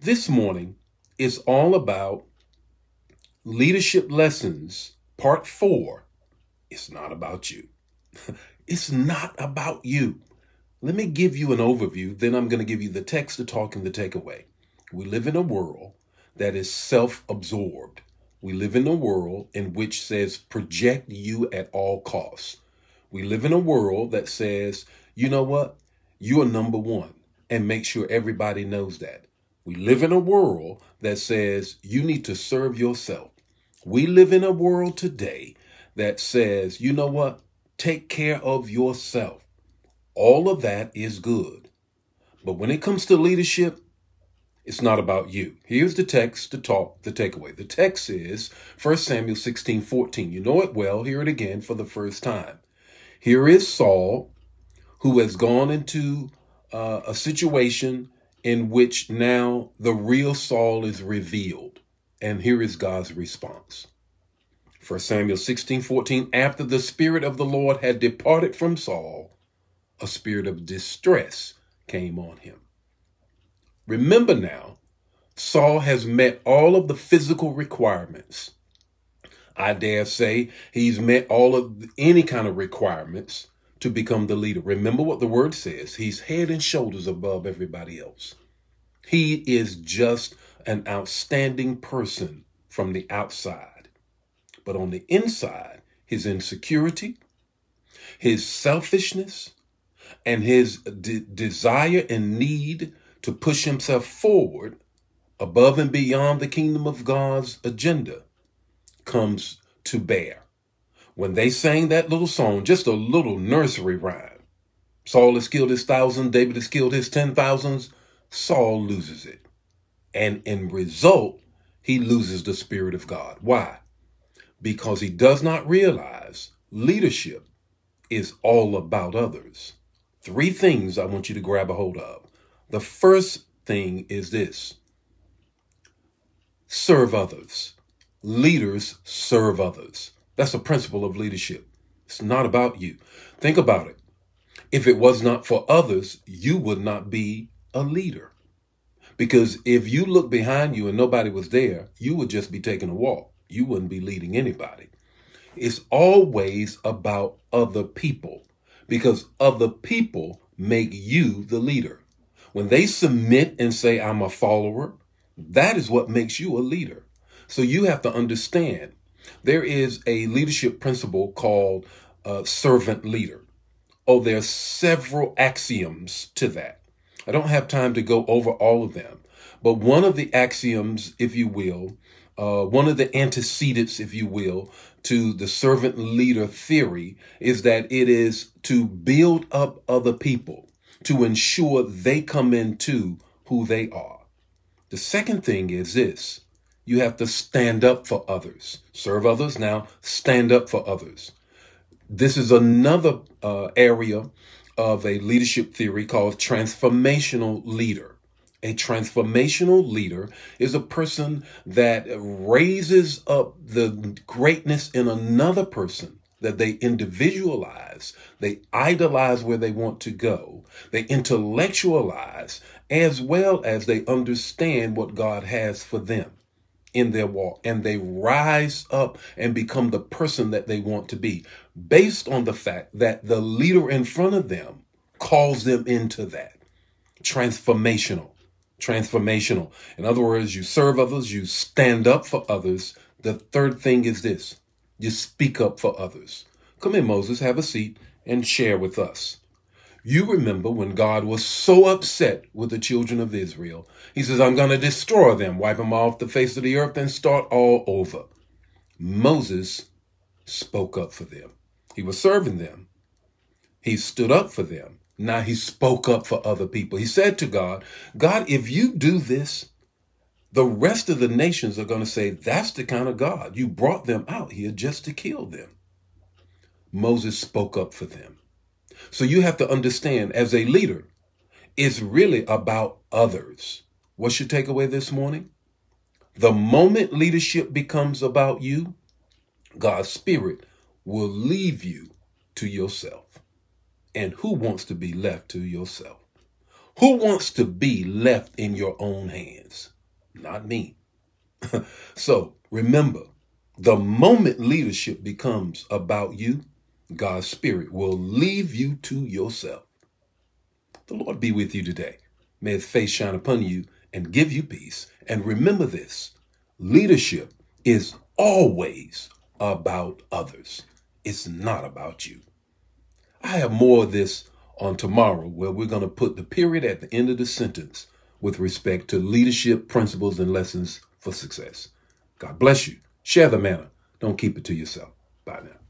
This morning is all about leadership lessons, part 4. It's not about you. It's not about you. Let me give you an overview, then I'm going to give you the text, the talk, and the takeaway. We live in a world that is self-absorbed. We live in a world in which says project you at all costs. We live in a world that says, you know what? You are number one, and make sure everybody knows that. We live in a world that says you need to serve yourself. We live in a world today that says, you know what? Take care of yourself. All of that is good. But when it comes to leadership, it's not about you. Here's the text, the talk, the takeaway. The text is 1 Samuel 16:14. You know it well. Hear it again for the first time. Here is Saul, who has gone into a situation in which now the real Saul is revealed. And here is God's response. 1 Samuel 16:14, after the Spirit of the Lord had departed from Saul, a spirit of distress came on him. Remember now, Saul has met all of the physical requirements. I dare say he's met all of any kind of requirements to become the leader. Remember what the word says. He's head and shoulders above everybody else. He is just an outstanding person from the outside. But on the inside, his insecurity, his selfishness, and his desire and need to push himself forward above and beyond the kingdom of God's agenda comes to bear. When they sang that little song, just a little nursery rhyme, Saul has killed his 1,000, David has killed his 10,000s, Saul loses it. And in result, he loses the Spirit of God. Why? Because he does not realize leadership is all about others. 3 things I want you to grab a hold of. The first thing is this: serve others. Leaders serve others. That's a principle of leadership. It's not about you. Think about it. If it was not for others, you would not be a leader. Because if you look behind you and nobody was there, you would just be taking a walk. You wouldn't be leading anybody. It's always about other people, because other people make you the leader. When they submit and say, I'm a follower, that is what makes you a leader. So you have to understand there is a leadership principle called servant leader. Oh, there are several axioms to that. I don't have time to go over all of them. But one of the axioms, if you will, one of the antecedents, if you will, to the servant leader theory is that it is to build up other people, to ensure they come into who they are. The second thing is this: you have to stand up for others. Serve others, now stand up for others. This is another area of a leadership theory called transformational leader. A transformational leader is a person that raises up the greatness in another person, that they individualize, they idolize where they want to go, they intellectualize, as well as they understand what God has for them in their walk, and they rise up and become the person that they want to be based on the fact that the leader in front of them calls them into that. Transformational. In other words, you serve others, you stand up for others. The third thing is this: you speak up for others. Come in, Moses, have a seat and share with us. You remember when God was so upset with the children of Israel, he says, I'm going to destroy them, wipe them off the face of the earth and start all over. Moses spoke up for them. He was serving them. He stood up for them. Now he spoke up for other people. He said to God, God, if you do this, the rest of the nations are going to say, that's the kind of God. You brought them out here just to kill them. Moses spoke up for them. So you have to understand, as a leader, it's really about others. What's your takeaway this morning? The moment leadership becomes about you, God's Spirit will leave you to yourself. And who wants to be left to yourself? Who wants to be left in your own hands? not me. So remember, the moment leadership becomes about you, God's Spirit will leave you to yourself. The Lord be with you today. May his face shine upon you and give you peace. And remember this, leadership is always about others. It's not about you. I have more of this on tomorrow, where we're going to put the period at the end of the sentence with respect to leadership principles and lessons for success. God bless you. Share the manna. Don't keep it to yourself. Bye now.